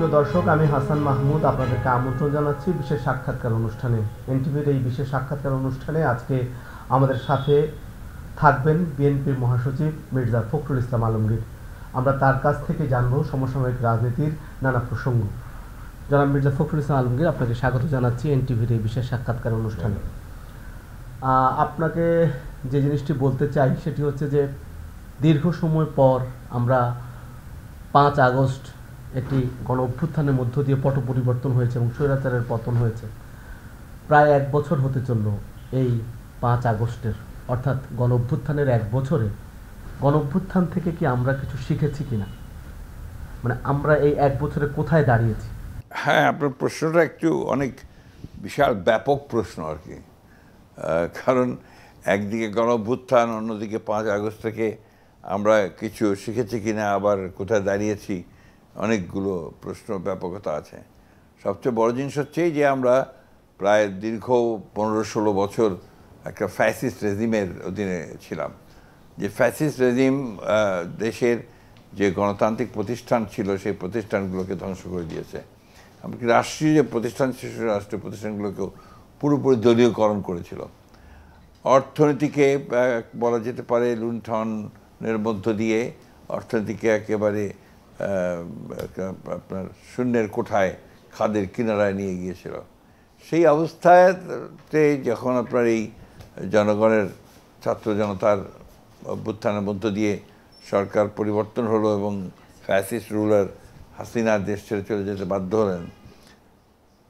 সুপ্রিয় দর্শক, আমি হাসান মাহমুদ আপনাদেরকে আমন্ত্রণ জানাচ্ছি বিশেষ সাক্ষাৎকার অনুষ্ঠানে। এনটিভির এই বিশেষ সাক্ষাৎকার অনুষ্ঠানে আজকে আমাদের সাথে থাকবেন বিএনপির মহাসচিব মির্জা ফখরুল ইসলাম আলমগীর। আমরা তার কাছ থেকে জানব সমসাময়িক রাজনীতির নানা প্রসঙ্গ। জনাব মির্জা ফখরুল ইসলাম আলমগীর, আপনাকে স্বাগত জানাচ্ছি এনটিভির এই বিশেষ সাক্ষাৎকার অনুষ্ঠানে। আপনাকে যে জিনিসটি বলতে চাই সেটি হচ্ছে যে দীর্ঘ সময় পর আমরা 5 আগস্ট একটি গণ অভ্যুত্থানের মধ্য দিয়ে পট পরিবর্তন হয়েছে এবং স্বৈরাচারের পতন হয়েছে। প্রায় 1 বছর হতে চলল এই 5 আগস্টের, অর্থাৎ গণ অভ্যুত্থানের 1 বছরে গণ অভ্যুত্থান থেকে কি আমরা কিছু শিখেছি কিনা, মানে আমরা এই 1 বছরে কোথায় দাঁড়িয়েছি? হ্যাঁ, আপনার প্রশ্নটা একটু অনেক বিশাল ব্যাপক প্রশ্ন আর কি। কারণ একদিকে গণ অভ্যুত্থান, অন্যদিকে 5 আগস্ট থেকে আমরা কিছু শিখেছি কিনা, আবার কোথায় দাঁড়িয়েছি, অনেকগুলো প্রশ্ন ব্যাপকতা আছে। সবচেয়ে বড় জিনিস হচ্ছে যে আমরা প্রায় দীর্ঘ 15-16 বছর একটা ফ্যাসিস্ট রেজিমের অধীনে ছিলাম। যে ফ্যাসিস্ট রেজিম দেশের যে গণতান্ত্রিক প্রতিষ্ঠান ছিল সেই প্রতিষ্ঠানগুলোকে ধ্বংস করে দিয়েছে। এমনকি রাষ্ট্রীয় যে প্রতিষ্ঠান ছিল রাষ্ট্রীয় প্রতিষ্ঠানগুলোকেও পুরোপুরি দলীয়করণ করেছিল। অর্থনীতিকে বলা যেতে পারে লুণ্ঠনের মধ্য দিয়ে অর্থনীতিকে একেবারে আপনার শূন্যের কোঠায়, খাদের কিনারায় নিয়ে গিয়েছিল। সেই অবস্থাতে যখন আপনার এই জনগণের, ছাত্র জনতার অভ্যুত্থানের মধ্য দিয়ে সরকার পরিবর্তন হলো এবং ফ্যাসিস্ট রুলার হাসিনা দেশ ছেড়ে চলে যেতে বাধ্য হলেন,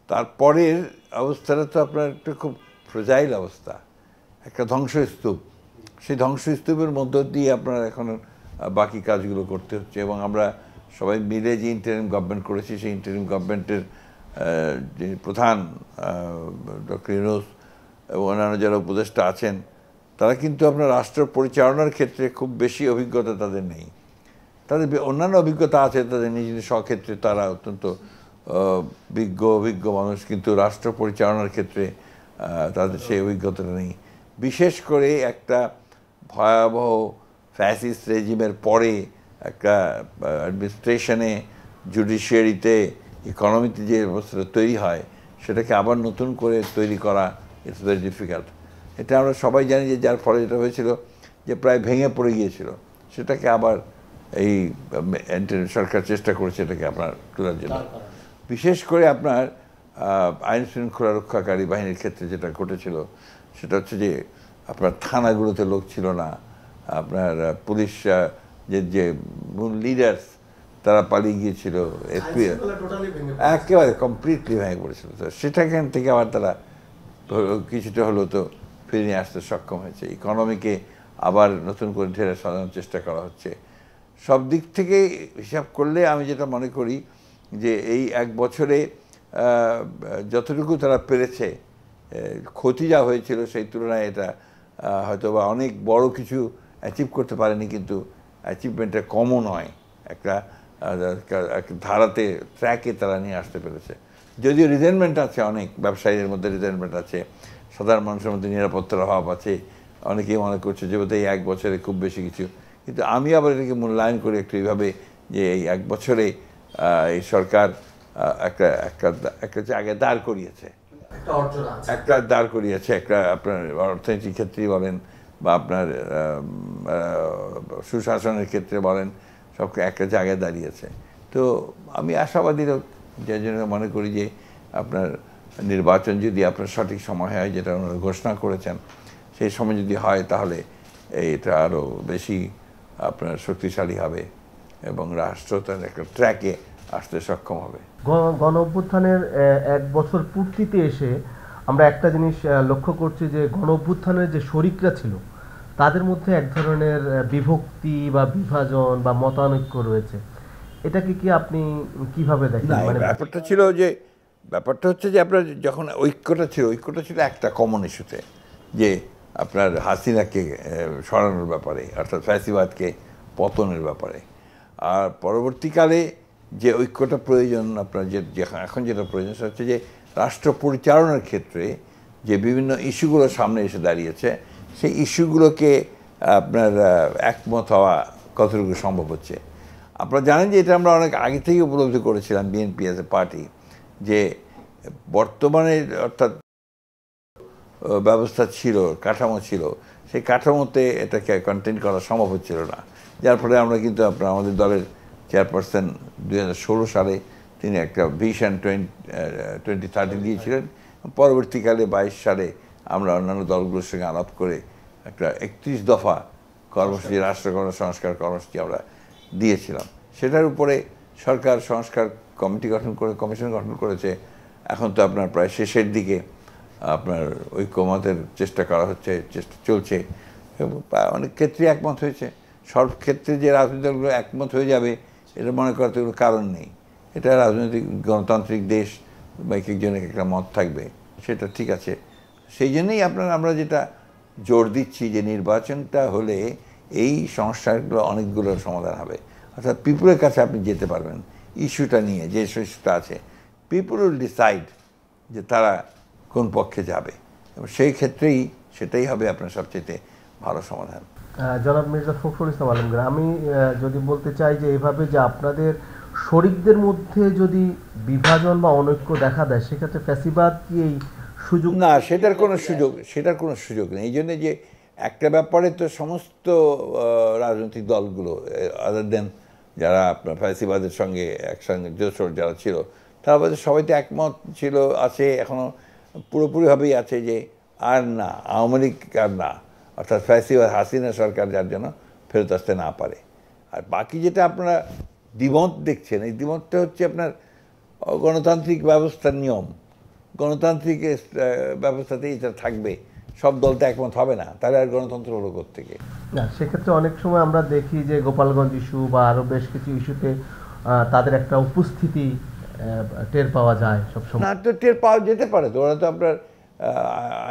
তারপরের অবস্থাটা তো আপনার একটা খুব ফ্রেজাইল অবস্থা, একটা ধ্বংসস্তূপ। সেই ধ্বংসস্তূপের মধ্য দিয়ে আপনার এখন বাকি কাজগুলো করতে হচ্ছে। এবং আমরা সবাই মিলে যে ইন্টারিম গভর্নমেন্ট করেছি, সেই ইন্টারিম গভর্নমেন্টের যে প্রধান ডক্টর ইউনূস এবং অন্যান্য যারা উপদেষ্টা আছেন, তারা কিন্তু আপনার রাষ্ট্র পরিচালনার ক্ষেত্রে খুব বেশি অভিজ্ঞতা তাদের নেই। তাদের অন্যান্য অভিজ্ঞতা আছে, তাদের নিজ নিজ স্বক্ষেত্রে তারা অত্যন্ত অভিজ্ঞ মানুষ, কিন্তু রাষ্ট্র পরিচালনার ক্ষেত্রে তাদের সেই অভিজ্ঞতাটা নেই। বিশেষ করে একটা ভয়াবহ ফ্যাসিস্ট রেজিমের পরে একটা অ্যাডমিনিস্ট্রেশনে, জুডিশিয়ারিতে, ইকোনমিতে যে অবস্থাটা তৈরি হয়, সেটাকে আবার নতুন করে তৈরি করা ইটস ভেরি ডিফিকাল্ট। এটা আমরা সবাই জানি যে যার ফলে যেটা হয়েছিল যে প্রায় ভেঙে পড়ে গিয়েছিল, সেটাকে আবার এই সরকার চেষ্টা করেছে এটাকে আপনার তোলার জন্য। বিশেষ করে আপনার আইন শৃঙ্খলা রক্ষাকারী বাহিনীর ক্ষেত্রে যেটা ঘটেছিল সেটা হচ্ছে যে আপনার থানাগুলোতে লোক ছিল না, আপনার পুলিশ যে মূল লিডার্স তারা পালিয়ে গিয়েছিল, একেবারে কমপ্লিটলি ভেঙে পড়েছিল। তো সেটাখান থেকে আবার তারা কিছুটা হলেও তো ফিরে নিয়ে আসতে সক্ষম হয়েছে। ইকোনমিকে আবার নতুন করে ঢেলে সাজানোর চেষ্টা করা হচ্ছে। সব দিক থেকে হিসাব করলে আমি যেটা মনে করি যে এই 1 বছরে যতটুকু তারা পেরেছে, ক্ষতি যা হয়েছিল সেই তুলনায় এটা হয়তো বা অনেক বড় কিছু অ্যাচিভ করতে পারেনি, কিন্তু অ্যাচিভমেন্টটা কমও নয়। একটা ধারাতে, ট্র্যাকে তারা নিয়ে আসতে পেরেছে। যদিও রিজেন্টমেন্ট আছে, অনেক ব্যবসায়ীদের মধ্যে রিজেন্টমেন্ট আছে, সাধারণ মানুষের মধ্যে নিরাপত্তার অভাব আছে, অনেকেই মনে করছে যে বোধহয় এই 1 বছরে খুব বেশি কিছু। কিন্তু আমি আবার এটাকে মূল্যায়ন করি একটু এইভাবে যে এই 1 বছরে এই সরকার একটা জায়গায় দাঁড় করিয়েছে, একটা আপনার অর্থনীতির ক্ষেত্রেই বলেন বা আপনার সুশাসনের ক্ষেত্রে বলেন, সবকে একটা জায়গায় দাঁড়িয়েছে। তো আমি আশাবাদী, যার জন্য মনে করি যে আপনার নির্বাচন যদি আপনার সঠিক সময় হয়, যেটা ওনারা ঘোষণা করেছেন, সেই সময় যদি হয় তাহলে এটা আরও বেশি আপনার শক্তিশালী হবে এবং রাষ্ট্র তার একটা ট্র্যাকে আসতে সক্ষম হবে। গণ অভ্যুত্থানের 1 বছর পূর্তিতে এসে আমরা একটা জিনিস লক্ষ্য করছি যে গণ অভ্যুত্থানের যে শরিকরা ছিল তাদের মধ্যে এক ধরনের বিভক্তি বা বিভাজন বা মতানৈক্য রয়েছে। এটাকে কি আপনি কিভাবে দেখেন? মানে ব্যাপারটা হচ্ছে যে আপনার যখন ঐক্যটা ছিল একটা কমন ইস্যুতে, যে আপনার হাসিনাকে সরানোর ব্যাপারে, অর্থাৎ ফ্যাসিবাদকে পতনের ব্যাপারে। আর পরবর্তীকালে যে ঐক্যটা প্রয়োজন, আপনার এখন যেটা প্রয়োজন সেটা হচ্ছে যে রাষ্ট্র পরিচালনার ক্ষেত্রে যে বিভিন্ন ইস্যুগুলো সামনে এসে দাঁড়িয়েছে, সেই ইস্যুগুলোকে আপনার একমত হওয়া কতটুকু সম্ভব হচ্ছে। আপনারা জানেন যে এটা আমরা অনেক আগে থেকে উপলব্ধি করেছিলাম বিএনপি অ্যাজ এ পার্টি, যে বর্তমানে অর্থাৎ ব্যবস্থা ছিল, কাঠামো ছিল, সেই কাঠামোতে এটাকে কন্টেইন করা সম্ভব হচ্ছিল না। যার ফলে আমরা কিন্তু আমাদের দলের চেয়ারপারসন 2016 সালে তিনি একটা ভিশন 2030 দিয়েছিলেন। পরবর্তীকালে 22 সালে আমরা অন্যান্য দলগুলোর সঙ্গে আলাপ করে একটা 31 দফা কর্মসূচি, রাষ্ট্রকরণ সংস্কার কর্মসূচি আমরা দিয়েছিলাম। সেটার উপরে সরকার সংস্কার কমিশন গঠন করেছে। এখন তো আপনার প্রায় শেষের দিকে আপনার ঐক্যমতের চেষ্টা করা হচ্ছে, চেষ্টা চলছে, অনেক ক্ষেত্রে একমত হয়েছে। সব ক্ষেত্রে যে রাজনৈতিক দলগুলো একমত হয়ে যাবে এটা মনে করতে কোনো কারণ নেই। এটা রাজনৈতিক গণতান্ত্রিক দেশ, বা এক একজনের একটা মত থাকবে, সেটা ঠিক আছে। সেই জন্যই আমরা যেটা জোর দিচ্ছি যে নির্বাচনটা হলে এই সমস্যাগুলো অনেকগুলোর সমাধান হবে। অর্থাৎ পিপুলের কাছে আপনি যেতে পারবেন ইস্যুটা নিয়ে, যে ইস্যুটা আছে পিপুল উইল ডিসাইড যে তারা কোন পক্ষে যাবে, এবং সেই ক্ষেত্রেই সেটাই হবে আপনার সবচেয়ে ভালো সমাধান। জনাব মির্জা ফখরুল ইসলাম আলমগীর, আমি যদি বলতে চাই যে এভাবে যে আপনাদের শরিকদের মধ্যে যদি বিভাজন বা অনৈক্য দেখা দেয়, সেক্ষেত্রে ফ্যাসিবাদ কি এই সুযোগ? না, সেটার কোনো সুযোগ নেই। এই জন্যে যে একটা ব্যাপারে তো সমস্ত রাজনৈতিক দলগুলো আদার দেন যারা আপনার ফ্যাসিবাদের সঙ্গে একসঙ্গে জোটসর যারা ছিল, তারা বলতে সবাই তো একমত ছিল, আছে, এখনও পুরোপুরিভাবেই আছে যে আর না, আওয়ামী লীগ আর না, অর্থাৎ ফ্যাসিবাদ হাসিনা সরকার যার জন্য ফেরত আসতে না পারে। আর বাকি যেটা আপনারা দ্বিমত দেখছেন, এই দ্বিমতটা হচ্ছে আপনার গণতান্ত্রিক ব্যবস্থার নিয়ম। গণতান্ত্রিক ব্যবস্থাতেই এটা থাকবে, সব দল তো একমত হবে না, তাহলে আর গণতন্ত্র হলো কোত্থেকে? না, সেক্ষেত্রে অনেক সময় আমরা দেখি যে গোপালগঞ্জ ইস্যু বা আরও বেশ কিছু ইস্যুতে তাদের একটা উপস্থিতি টের পাওয়া যায় সবসময়। না, তো টের পাওয়া যেতে পারে তো, ওরা তো আপনার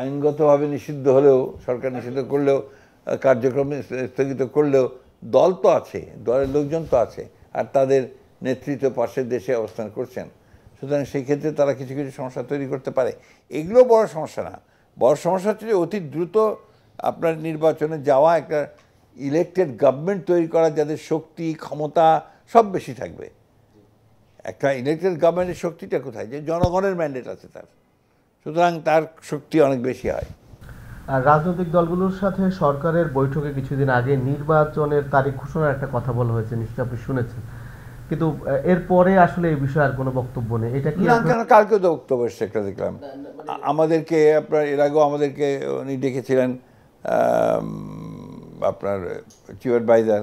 আইনগতভাবে নিষিদ্ধ হলেও, সরকার নিষিদ্ধ করলেও, কার্যক্রম স্থগিত করলেও দল তো আছে, দলের লোকজন তো আছে, আর তাদের নেতৃত্ব পাশের দেশে অবস্থান করছেন। সুতরাং সেই ক্ষেত্রে তারা কিছু কিছু সমস্যা তৈরি করতে পারে। এগুলো বড় সমস্যা না। বড় সমস্যা হচ্ছে যে অতি দ্রুত আপনার নির্বাচনে যাওয়া, একটা ইলেকটেড গভর্নমেন্ট তৈরি করা যাদের শক্তি ক্ষমতা সব বেশি থাকবে। একটা ইলেকটেড গভর্নমেন্টের শক্তিটা কোথায়? যে জনগণের ম্যান্ডেট আছে তার, সুতরাং তার শক্তি অনেক বেশি হয়। আর রাজনৈতিক দলগুলোর সাথে সরকারের বৈঠকে কিছুদিন আগে নির্বাচনের তারিখ ঘোষণার একটা কথা বলা হয়েছে, নিশ্চয়ই আপনি শুনেছেন, কিন্তু এরপরে আসলে এই বিষয়ে আর কোনো বক্তব্য নেই। এটা কি? না, কেন, কালকে তো বক্তব্য এসছে একটা দেখলাম। আমাদেরকে আপনার এর আগেও আমাদেরকে উনি ডেকেছিলেন আপনার চিফ অ্যাডভাইজার,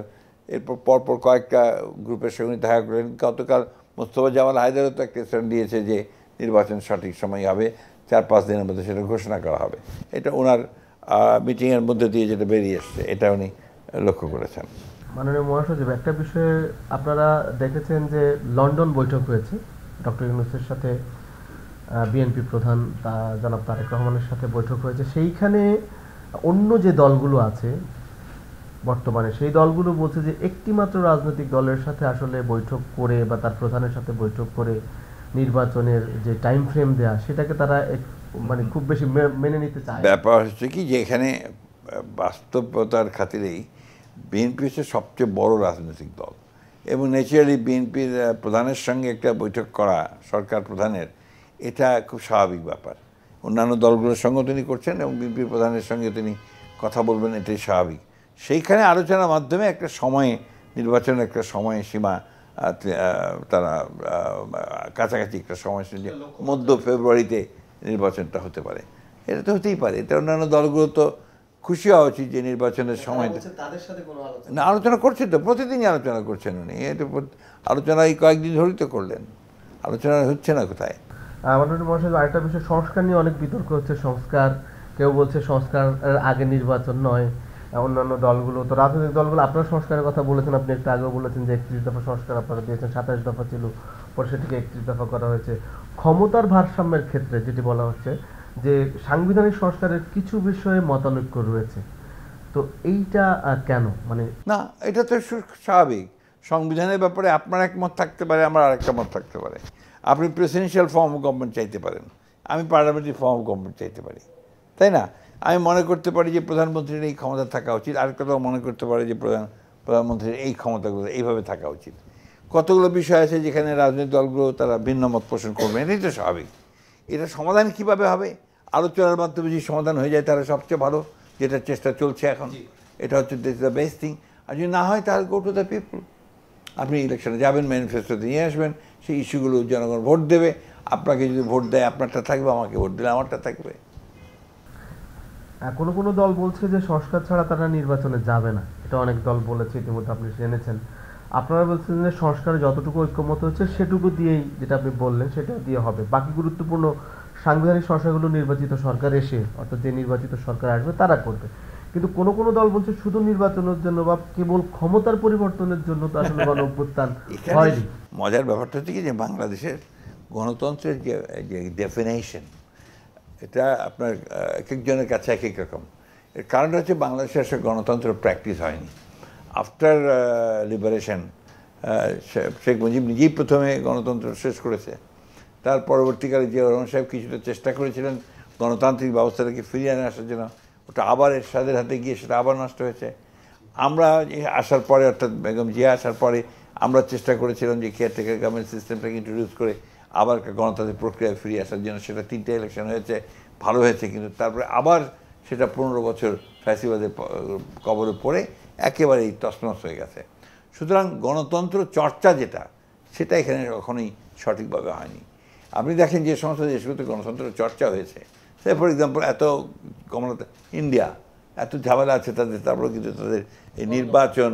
এরপর পরপর কয়েকটা গ্রুপের সঙ্গে দেখা করলেন। গতকাল মোস্তফা জামাল হায়দারও তো একটা স্ট্যান্ড দিয়েছে যে নির্বাচন সঠিক সময় হবে, 4-5 দিনের মধ্যে সেটা ঘোষণা করা হবে। এটা ওনার মিটিংয়ের মধ্যে দিয়ে যেটা বেরিয়ে এসছে, এটা উনি লক্ষ্য করেছেন। মাননীয় মহাসচিব, একটা বিষয়ে আপনারা দেখেছেন যে লন্ডন বৈঠক হয়েছে, ডক্টর ইউনূসের সাথে বিএনপি প্রধান জনাব তারেক রহমানের সাথে বৈঠক হয়েছে। সেইখানে অন্য যে দলগুলো আছে বর্তমানে, সেই দলগুলো বলছে যে একটিমাত্র রাজনৈতিক দলের সাথে আসলে বৈঠক করে বা তার প্রধানের সাথে বৈঠক করে নির্বাচনের যে টাইম ফ্রেম দেয়া, সেটাকে তারা মানে খুব বেশি মেনে নিতে চায়। ব্যাপার হচ্ছে কি, যে এখানে বাস্তবতার খাতিরেই বিএনপি হচ্ছে সবচেয়ে বড় রাজনৈতিক দল, এবং ন্যাচারালি বিএনপির প্রধানের সঙ্গে একটা বৈঠক করা, সরকার প্রধানের, এটা খুব স্বাভাবিক ব্যাপার। অন্যান্য দলগুলোর সঙ্গেও তিনি করছেন এবং বিএনপির প্রধানের সঙ্গে তিনি কথা বলবেন, এটাই স্বাভাবিক। সেইখানে আলোচনার মাধ্যমে একটা সময়ে, নির্বাচনের একটা সময় সীমা তারা কাছাকাছি একটা সময়সূচি, মধ্য ফেব্রুয়ারিতে নির্বাচনটা হতে পারে, এটা তো হতেই পারে। এটা অন্যান্য দলগুলো তো খুশি হওয়া উচিত যে নির্বাচনের সময় তাদের সাথে কোনো না, আলোচনা করছেন তো, প্রতিদিনই আলোচনা করছেন উনি। এটা আলোচনা এই কয়েকদিন ধরেই তো করলেন, আলোচনা হচ্ছে না কোথায়? আমাদের মহাসচিব, আরেকটা বিষয়, সংস্কার নিয়ে অনেক বিতর্ক হচ্ছে। সংস্কার, কেউ বলছে সংস্কার আগে নির্বাচন নয়, অন্যান্য দলগুলো তো, রাজনৈতিক দলগুলো, আপনার সংস্কারের কথা বলেছেন, আপনি একটু আগেও বলেছেন যে 31 দফা সংস্কার আপনারা দিয়েছেন, 27 দফা ছিল, পরে সেটিকে 31 দফা করা হয়েছে। ক্ষমতার ভারসাম্যের ক্ষেত্রে যেটি বলা হচ্ছে যে সাংবিধানিক সংস্কারের কিছু বিষয়ে মতানৈক্য রয়েছে, তো এইটা কেন? মানে না, এটা তো স্বাভাবিক। সংবিধানের ব্যাপারে আপনার একমত থাকতে পারে, আমার আরেকটা মত থাকতে পারে। আপনি প্রেসিডেন্সিয়াল ফর্ম অফ গভর্নমেন্ট চাইতে পারেন, আমি পার্লামেন্টারি ফর্ম অফ গভর্নমেন্ট চাইতে পারি, তাই না? আমি মনে করতে পারি যে প্রধানমন্ত্রীর এই ক্ষমতা থাকা উচিত, আরেকটাও মনে করতে পারি যে প্রধানমন্ত্রীর এই ক্ষমতাগুলো এইভাবে থাকা উচিত। কতগুলো বিষয় আছে যেখানে রাজনৈতিক দলগুলো তারা ভিন্ন মত পোষণ করবে, এটাই তো স্বাভাবিক। এটা সমাধান কিভাবে হবে? আলোচনার মাধ্যমে যদি সমাধান হয়ে যায় তাহলে সবচেয়ে ভালো, যেটা চেষ্টা চলছে এখন, এটা হচ্ছে দিস দ্য বেস্ট থিং। আর যদি না হয় তাহলে গো টু দ্য পিপল। আপনি ইলেকশনে যাবেন, ম্যানিফেস্টোতে নিয়ে আসবেন, সেই ইস্যুগুলো জনগণ ভোট দেবে। আপনাকে যদি ভোট দেয় আপনারটা থাকবে, আমাকে ভোট দিলে আমারটা থাকবে। কোনো কোনো দল বলছে যে সংস্কার ছাড়া তারা নির্বাচনে যাবে না, এটা অনেক দল বলেছে, ইতিমধ্যে আপনি জেনেছেন। আপনারা বলছেন যে সংস্কারে যতটুকু ঐক্যমত হচ্ছে সেটুকু দিয়েই, যেটা আপনি বললেন সেটা দিয়ে হবে, বাকি গুরুত্বপূর্ণ সাংবিধানিক সংস্কারগুলো নির্বাচিত সরকার এসে, অর্থাৎ যে নির্বাচিত সরকার আসবে তারা করবে। কিন্তু কোনো কোনো দল বলছে শুধু নির্বাচনের জন্য বা কেবল ক্ষমতার পরিবর্তনের জন্য তো আসলে গণ অভ্যুত্থান হয়নি। মজার ব্যাপারটা হচ্ছে কি, যে বাংলাদেশের গণতন্ত্রের যে ডেফিনেশন, এটা আপনার এক একজনের কাছে এক এক রকম। এর কারণটা হচ্ছে বাংলাদেশে আসলে গণতন্ত্র প্র্যাকটিস হয়নি। আফটার লিবারেশন শেখ মুজিব নিজেই প্রথমে গণতন্ত্র শেষ করেছে। তার পরবর্তীকালে জিয়াউর রহমান সাহেব কিছুটা চেষ্টা করেছিলেন গণতান্ত্রিক ব্যবস্থাটাকে ফিরিয়ে আনে আসার জন্য, ওটা আবার এরশাদের হাতে গিয়ে সেটা আবার নষ্ট হয়েছে। আমরা আসার পরে, অর্থাৎ বেগম জিয়া আসার পরে আমরা চেষ্টা করেছিলাম যে কেয়ারটেকার গভর্নমেন্ট সিস্টেমটাকে ইন্ট্রোডিউস করে আবার গণতান্ত্রিক প্রক্রিয়ায় ফিরে আসার জন্য। সেটা 3টে ইলেকশন হয়েছে, ভালো হয়েছে, কিন্তু তারপরে আবার সেটা 15 বছর ফ্যাসিবাদের কবলে পড়ে একেবারেই তছনছ হয়ে গেছে। সুতরাং গণতন্ত্র চর্চা যেটা, সেটা এখানে কখনোই সঠিকভাবে হয়নি। আপনি দেখেন যে সমস্ত দেশগুলোতে গণতন্ত্র চর্চা হয়েছে, সে ফর এক্সাম্পল এত ইন্ডিয়া, এত ঝামেলা আছে তাদের, তারপরে কিন্তু তাদের এই নির্বাচন,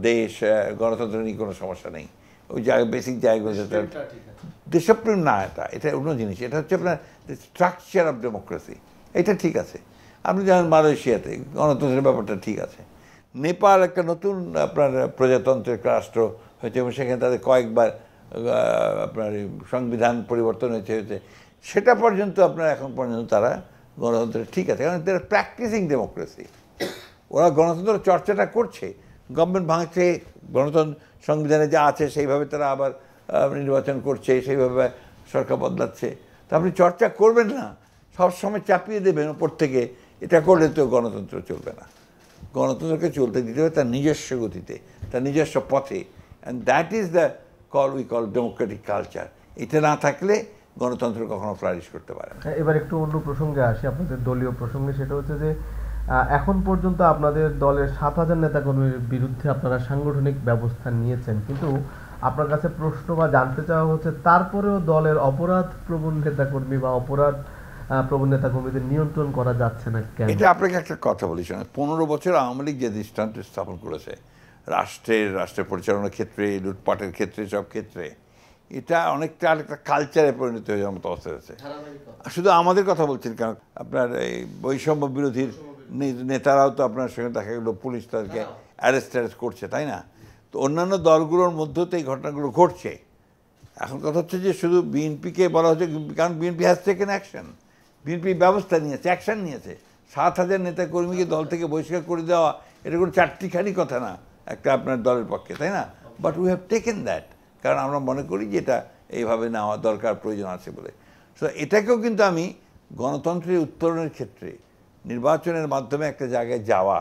দেশ, গণতন্ত্র নিয়ে কোনো সমস্যা নেই। ওই জায়গা বেসিক জায়গাগুলোতে দেশপ্রেম না, এটা অন্য জিনিস। এটা হচ্ছে আপনার স্ট্রাকচার অফ ডেমোক্রেসি, এটা ঠিক আছে। আপনি যেমন মালয়েশিয়াতে গণতন্ত্রের ব্যাপারটা ঠিক আছে। নেপাল একটা নতুন আপনার প্রজাতন্ত্রের রাষ্ট্র হয়েছে এবং সেখানে তাদের কয়েকবার আপনার সংবিধান পরিবর্তন হয়েছে, সেটা পর্যন্ত আপনার এখন পর্যন্ত তারা গণতন্ত্র ঠিক আছে, কারণ তারা প্র্যাকটিসিং ডেমোক্রেসি। ওরা গণতন্ত্র চর্চাটা করছে, গভর্নমেন্ট ভাঙছে, গণতন্ত্র সংবিধানে যা আছে সেইভাবে তারা আবার নির্বাচন করছে, সেইভাবে সরকার বদলাচ্ছে। তা আপনি চর্চা করবেন না, সবসময় চাপিয়ে দেবেন ওপর থেকে, এটা করলে তো গণতন্ত্র চলবে না। গণতন্ত্রকে চলতে দিতে হবে তার নিজস্ব গতিতে, তার নিজস্ব পথে, and that is the we call Democratic culture. এটা না থাকলে গণতন্ত্র কখনো ফ্লারিশ করতে পারে না। এবার একটু অন্য প্রসঙ্গে আসি, আপনাদের দলীয় প্রসঙ্গে। সেটা হচ্ছে যে এখন পর্যন্ত আপনাদের দলের 7,000 নেতাকর্মীর বিরুদ্ধে আপনারা সাংগঠনিক ব্যবস্থা নিয়েছেন, কিন্তু আপনার কাছে প্রশ্ন বা জানতে চাওয়া হচ্ছে তারপরেও দলের অপরাধ প্রবণ নেতাকর্মী বা অপরাধ প্রবণ নেতাকর্মীদের নিয়ন্ত্রণ করা যাচ্ছে না কেন? এটা আপনাকে একটা কথা বলি, 15 বছর আওয়ামী লীগ যে দৃষ্টান্ত স্থাপন করেছে রাষ্ট্রের পরিচালনার ক্ষেত্রে, লুটপাটের ক্ষেত্রে, সব ক্ষেত্রে, এটা অনেকটা আরেকটা কালচারে পরিণত হয়ে যাওয়ার মতো অবস্থা আছে। শুধু আমাদের কথা বলছেন কেন, আপনার এই বৈষম্য বিরোধীর নেতারাও তো আপনার সঙ্গে দেখা গেলো পুলিশ তাদেরকে অ্যারেস্ট করছে, তাই না? তো অন্যান্য দলগুলোর মধ্যেও তো এই ঘটনাগুলো ঘটছে। এখন কথা হচ্ছে যে শুধু বিএনপিকে বলা হচ্ছে, কারণ BNP has taken action, BNP ব্যবস্থা নিয়েছে, অ্যাকশন নিয়েছে। 7,000 নেতাকর্মীকে দল থেকে বহিষ্কার করে দেওয়া, এটা কোনো চারটিখানি কথা না একটা আপনার দলের পক্ষে, তাই না? But we have taken that, কারণ আমরা মনে করি যে এটা এইভাবে নেওয়া দরকার, প্রয়োজন আছে বলে। সো এটাকেও কিন্তু আমি গণতন্ত্রের উত্তরণের ক্ষেত্রে, নির্বাচনের মাধ্যমে একটা জায়গায় যাওয়া,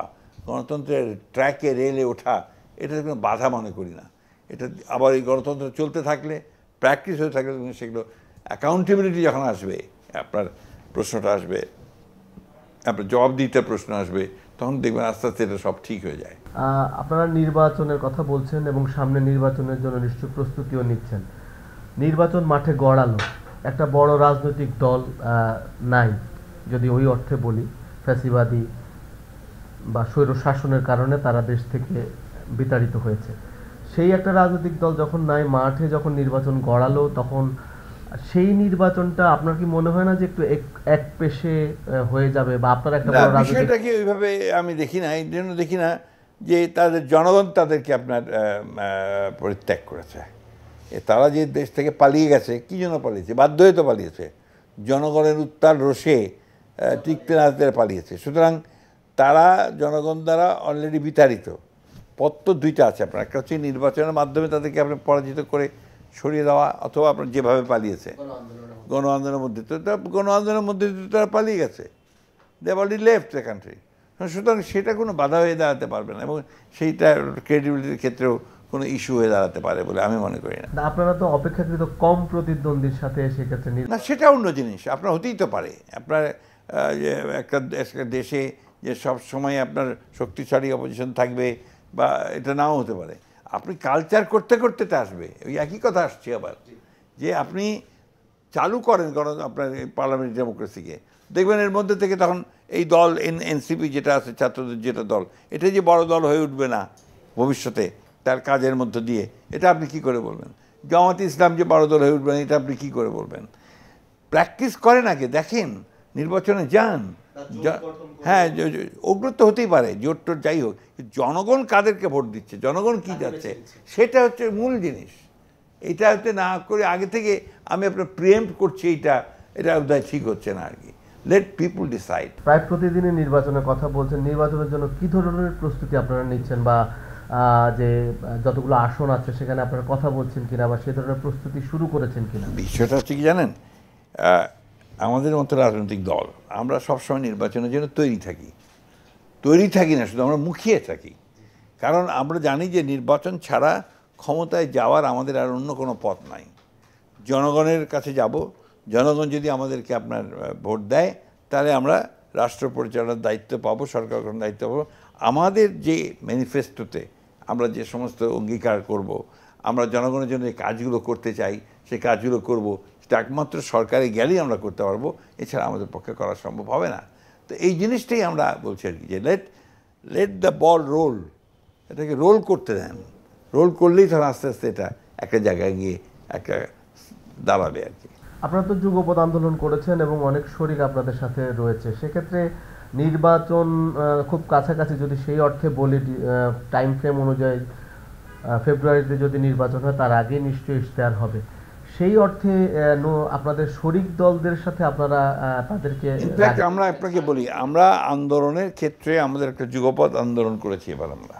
গণতন্ত্রের ট্র্যাকে রেলে ওঠা, এটা কোনো বাধা মনে করি না। এটা আবার এই গণতন্ত্র চলতে থাকলে, প্র্যাকটিস হতে থাকলে, সেগুলো অ্যাকাউন্টেবিলিটি যখন আসবে, আপনার প্রশ্নটা আসবে, আপনার জবাবদিহিতার প্রশ্ন আসবে, তখন দেখবেন আস্তে আস্তে এটা সব ঠিক হয়ে যায়। আপনারা নির্বাচনের কথা বলছেন এবং সামনে নির্বাচনের জন্য নিশ্চয় প্রস্তুতিও নিচ্ছেন। নির্বাচন মাঠে গড়ালো, একটা বড় রাজনৈতিক দল নাই, যদি ওই অর্থে বলি, ফ্যাসিবাদী বা স্বৈর শাসনের কারণে তারা দেশ থেকে বিতাড়িত হয়েছে। সেই একটা রাজনৈতিক দল যখন নাই, মাঠে যখন নির্বাচন গড়ালো, তখন সেই নির্বাচনটা আপনার কি মনে হয় না যে একটু এক পেশে হয়ে যাবে, বা আপনার একটা বড় রাজনৈতিক? বিষয়টাকে ওইভাবে আমি দেখি না, এই জন্য দেখি না যে তাদের জনগণ তাদেরকে আপনার পরিত্যাগ করেছে। তারা যে দেশ থেকে পালিয়ে গেছে, কী জন্য পালিয়েছে? বাধ্য হয়ে তো পালিয়েছে, জনগণের উত্তাল রোষে টিকতে না পালিয়েছে। সুতরাং তারা জনগণ দ্বারা অলরেডি বিতাড়িত। পথ তো দুইটা আছে আপনার, একটা হচ্ছে নির্বাচনের মাধ্যমে তাদেরকে আপনি পরাজিত করে সরিয়ে দেওয়া, অথবা আপনার যেভাবে পালিয়েছে গণ আন্দোলনের মধ্যে, তো গণ আন্দোলনের মধ্যে তারা পালিয়ে গেছে, they have already left the country. সুতরাং সেটা কোনো বাধা হয়ে দাঁড়াতে পারবে না, এবং সেইটা ক্রেডিবিলিটির ক্ষেত্রেও কোনো ইস্যু হয়ে দাঁড়াতে পারে বলে আমি মনে করি না। না, আপনারা তো অপেক্ষাকৃত কম প্রতিদ্বন্দ্বীর সাথে সেক্ষেত্রে না, সেটা অন্য জিনিস, আপনার হতেই তো পারে। আপনার যে একটা দেশে যে সব সময় আপনার শক্তিশালী অপোজিশন থাকবে বা এটা নাও হতে পারে। আপনি কালচার করতে করতে তো আসবে, ওই একই কথা আসছে আবার, যে আপনি চালু করেন আপনার পার্লামেন্ট ডেমোক্রেসিকে, দেখবেন এর মধ্যে থেকে তখন এই দল এনসিপি যেটা আছে, ছাত্রদের যেটা দল, এটা যে বড় দল হয়ে উঠবে না ভবিষ্যতে তার কাজের মধ্য দিয়ে, এটা আপনি কি করে বলবেন? জামাত ইসলাম যে বড় দল হয়ে উঠবে না, এটা আপনি কি করে বলবেন? প্র্যাকটিস করেন আগে, দেখেন, নির্বাচনে যান। হ্যাঁ, ওগুলো তো হতেই পারে, জোট টোট যাই হোক, জনগণ কাদেরকে ভোট দিচ্ছে, জনগণ কি যাচ্ছে, সেটা হচ্ছে মূল জিনিস। এটা হচ্ছে না করে আগে থেকে আমি আপনার প্রিএম্প্ট করছি, এটা বোধহয় ঠিক হচ্ছে না আর কি। লেট পিপুল ডিসাইড। প্রায় প্রতিদিনই নির্বাচনের কথা বলছেন, নির্বাচনের জন্য কি ধরনের প্রস্তুতি আপনারা নিচ্ছেন, বা যে যতগুলো আসন আছে সেখানে আপনারা কথা বলছেন কিনা, বা সে ধরনের প্রস্তুতি শুরু করেছেন কিনা? বিষয়টা হচ্ছে কি জানেন, আমাদের মতো রাজনৈতিক দল আমরা সবসময় নির্বাচনের জন্য তৈরি থাকি না শুধু, আমরা মুখিয়ে থাকি। কারণ আমরা জানি যে নির্বাচন ছাড়া ক্ষমতায় যাওয়ার আমাদের আর অন্য কোনো পথ নাই। জনগণের কাছে যাব, জনগণ যদি আমাদেরকে আপনার ভোট দেয়, তাহলে আমরা রাষ্ট্র পরিচালনার দায়িত্ব পাবো, সরকার গঠনের দায়িত্ব পাবো। আমাদের যে ম্যানিফেস্টোতে আমরা যে সমস্ত অঙ্গীকার করব, আমরা জনগণের জন্য যে কাজগুলো করতে চাই সেই কাজগুলো করব, সেটা একমাত্র সরকারে গেলেই আমরা করতে পারবো, এছাড়া আমাদের পক্ষে করা সম্ভব হবে না। তো এই জিনিসটাই আমরা বলছি আর কি, যে লেট দ্য বল রোল, এটাকে রোল করতে দেন। রোল করলেই তখন আস্তে আস্তে এটা একটা জায়গায় গিয়ে একটা দাঁড়াবে আর কি। আপনারা তো যুগপৎ আন্দোলন করেছেন এবং অনেক শরিক আপনাদের সাথে রয়েছে, সেক্ষেত্রে নির্বাচন খুব কাছাকাছি, যদি সেই অর্থে বলি টাইম ফ্রেম অনুযায়ী ফেব্রুয়ারিতে যদি নির্বাচন হয়, তার আগে নিশ্চয়ই ইশতেহার হবে। সেই অর্থে আপনাদের শরিক দলদের সাথে আপনারা তাদেরকে, ইনফ্যাক্ট আমরা আপনাকে বলি, আমরা আন্দোলনের ক্ষেত্রে আমাদের একটা যুগপৎ আন্দোলন করেছি এবার। আমরা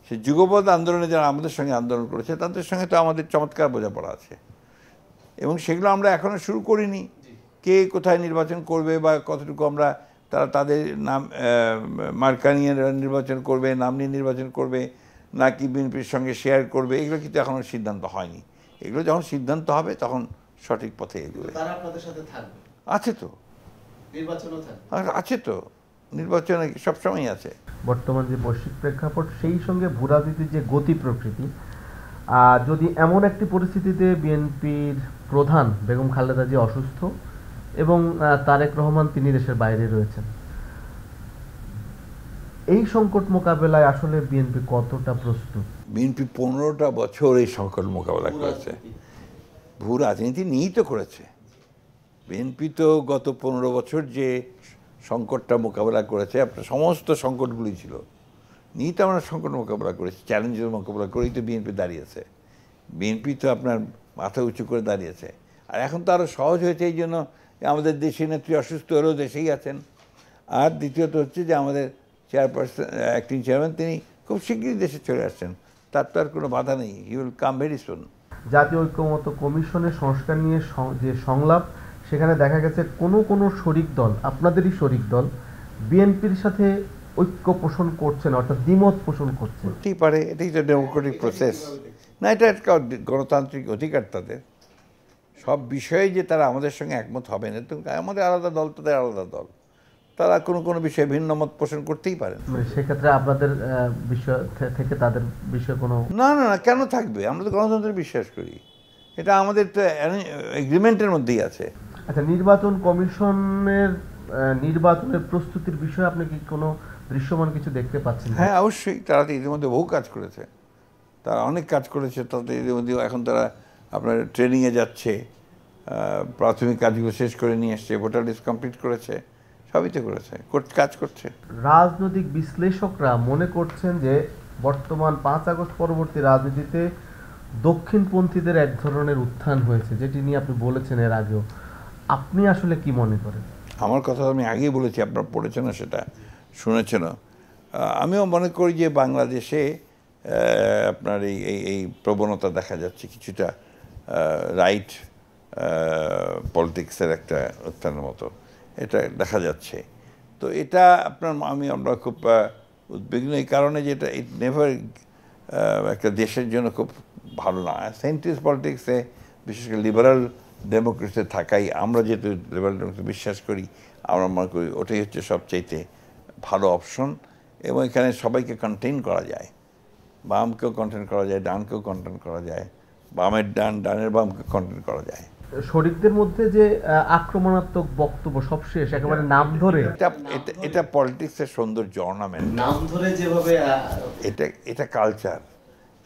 সেই যুগপৎ আন্দোলনে যারা আমাদের সঙ্গে আন্দোলন করেছে তাদের সঙ্গে তো আমাদের চমৎকার বোঝাপড়া আছে, এবং সেগুলো আমরা এখনও শুরু করিনি। কে কোথায় নির্বাচন করবে বা কতটুকু আমরা তাদের নাম মার্কা নিয়ে নির্বাচন করবে, নাম নিয়ে নির্বাচন করবে, নাকি বিএনপির সঙ্গে শেয়ার করবে, এগুলো কিন্তু এখনও সিদ্ধান্ত হয়নি। এগুলো যখন সিদ্ধান্ত হবে তখন সঠিক পথে এগোবে। তারা আপনাদের সাথে থাকবে, আছে তো, নির্বাচনও থাকবে, আছে তো, নির্বাচনে সবসময় আছে। বর্তমান যে বৈশ্বিক প্রেক্ষাপট, সেই সঙ্গে ভূরাজনীতির যে গতি প্রকৃতি, যদি এমন একটি পরিস্থিতিতে বিএনপির প্রধান বেগম খালেদা জিয়া অসুস্থ এবং তারেক রহমান তিনি দেশের বাইরে রয়েছেন, এই সংকট মোকাবেলায় আসলে বিএনপি কতটা প্রস্তুত? বিএনপি 15টা বছর এই সংকট মোকাবেলা করেছে, ভূ রাজনীতি নিয়েই তো করেছে। বিএনপি তো গত 15 বছর যে সংকটটা মোকাবেলা করেছে, আপনার সমস্ত সংকটগুলি ছিল নিয়েই তো আমরা সংকট মোকাবেলা করেছি, চ্যালেঞ্জের মোকাবেলা করেই তো বিএনপি দাঁড়িয়েছে। বিএনপি তো আপনার মাথা উঁচু করে দাঁড়িয়েছে। আর এখন তো আরও সহজ হয়েছে এই জন্য, আমাদের দেশের নেত্রী অসুস্থ হলেও দেশেই আছেন। আর দ্বিতীয়ত হচ্ছে যে আমাদের চেয়ারপারসন, অ্যাক্টিং চেয়ারম্যান, তিনি খুব শীঘ্রই দেশে চলে আসছেন, তার তো আর কোনো বাধা নেই, he will come very soon. জাতীয় ঐক্যমত্য কমিশনের সংস্কার নিয়ে যে সংলাপ, সেখানে দেখা গেছে কোনো শরিক দল, আপনাদেরই শরিক দল, বিএনপির সাথে ঐক্য পোষণ করছেন, অর্থাৎ দ্বিমত পোষণ করছেন। হতেই পারে, এটাই তো ডেমোক্রেটিক প্রসেস না, এটা একটা গণতান্ত্রিক অধিকার তাদের। সব বিষয়ে যে তারা আমাদের সঙ্গে একমত হবে না, তো আমাদের আলাদা দল, তাদের আলাদা দল, তারা কোনো বিষয়ে ভিন্ন মত পোষণ করতেই পারেন। সেক্ষেত্রে আপনাদের বিষয় থেকে তাদের বিষয়ে কোনো না, কেন থাকবে? আমরা তো গণতন্ত্রে বিশ্বাস করি, এটা আমাদের তো এগ্রিমেন্টের মধ্যেই আছে। আচ্ছা, নির্বাচন কমিশনের নির্বাচনের প্রস্তুতির বিষয়ে আপনি কি কোনো দৃশ্যমান কিছু দেখতে পাচ্ছেন? হ্যাঁ, অবশ্যই, তারা তো ইতিমধ্যে বহু কাজ করেছে, তারা অনেক কাজ করেছে। তাদের ইতিমধ্যে এখন তারা আপনার ট্রেনিংয়ে যাচ্ছে, প্রাথমিক কাজগুলো শেষ করে নিয়ে এসছে, ভোটার লিস্ট কমপ্লিট করেছে, সবই তো করেছে, কাজ করছে। রাজনৈতিক বিশ্লেষকরা মনে করছেন যে বর্তমান 5 আগস্ট পরবর্তী রাজনীতিতে দক্ষিণপন্থীদের এক ধরনের উত্থান হয়েছে, যেটি নিয়ে আপনি বলেছেন এর আগেও। আপনি আসলে কি মনে করেন? আমার কথা আমি আগেই বলেছি, আপনারা পড়েছেন না, সেটা শুনেছেন। আমিও মনে করি যে বাংলাদেশে আপনার এই প্রবণতা দেখা যাচ্ছে, কিছুটা রাইট পলিটিক্সের একটা উত্থানের মতো এটা দেখা যাচ্ছে। তো এটা আমরা খুব উদ্বিগ্ন এই কারণে যে এটা ইট নেভার একটা দেশের জন্য খুব ভালো না। সেন্ট্রিস্ট পলিটিক্সে বিশেষ করে লিবারাল ডেমোক্রেসিতে থাকাই, আমরা যেহেতু লিবারাল ডেমোক্রেসি বিশ্বাস করি, আমরা মনে করি ওটাই হচ্ছে সবচাইতে ভালো অপশন। এবং এখানে সবাইকে কন্টেইন করা যায়, বামকেও কন্টেইন করা যায়, ডানকেও কন্টেইন করা যায়, বামের ডান, ডানের বামকে কন্টেইন করা যায়। শরিকদের মধ্যে যে আক্রমণাত্মক বক্তব্য সবশেষ একেবারে নাম ধরে, এটা পলিটিক্সের সৌন্দর্য, অর্নামেন্ট। নাম ধরে যেভাবে এটা কালচার।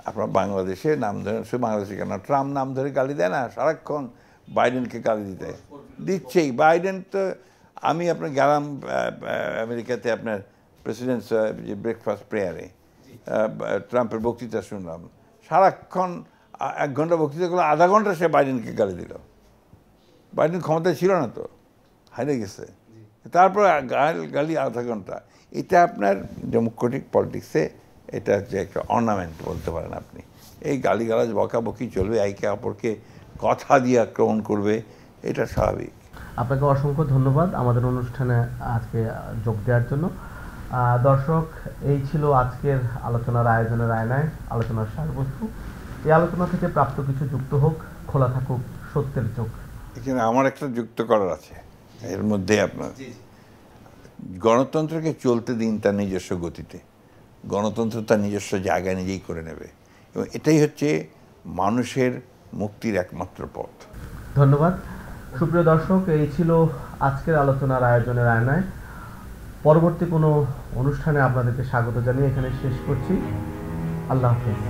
আপনার বাংলাদেশে নাম ধরে, শুধু বাংলাদেশে কেন, ট্রাম্প নাম ধরে গালি দেয় না সারাক্ষণ, বাইডেনকে গালি দিচ্ছেই। বাইডেন তো, আমি আপনার গেলাম আমেরিকাতে, আপনার প্রেসিডেন্ট যে ব্রেকফাস্ট প্রেয়ারে ট্রাম্পের বক্তৃতা শুনলাম, সারাক্ষণ 1 ঘন্টা বক্তৃতা করলো, আধা ঘন্টা সে বাইডেনকে গালি দিল। বাইডেন ক্ষমতায় ছিল না তো, হারিয়ে গেছে, তারপর গালি আধা ঘন্টা। এটা আপনার ডেমোক্রেটিক পলিটিক্সে এটা হচ্ছে একটা অর্নামেন্ট বলতে পারেন আপনি। এই গালিগালাজ বকাবকি চলবে, একে অপরকে কথা দিয়ে আক্রমণ করবে, এটা স্বাভাবিক। আপনাকে অসংখ্য ধন্যবাদ আমাদের অনুষ্ঠানে আজকে যোগ দেওয়ার জন্য। দর্শক, এই ছিল আজকের আলোচনার আয়োজনের আয়নায়, আলোচনার সারবস্তু। এই আলোচনা থেকে প্রাপ্ত কিছু যুক্ত হোক, খোলা থাকুক সত্যের চোখ। এখানে আমার একটা যুক্ত করার আছে এর মধ্যে। আপনার গণতন্ত্রকে চলতে দিন তার নিজস্ব গতিতে, গণতন্ত্র তার নিজস্ব জায়গায় নিজেই করে নেবে, এবং এটাই হচ্ছে মানুষের মুক্তির একমাত্র পথ। ধন্যবাদ। সুপ্রিয় দর্শক, এই ছিল আজকের আলোচনার আয়োজনের আয়নায়। পরবর্তী কোনো অনুষ্ঠানে আপনাদেরকে স্বাগত জানিয়ে এখানে শেষ করছি। আল্লাহ হাফেজ।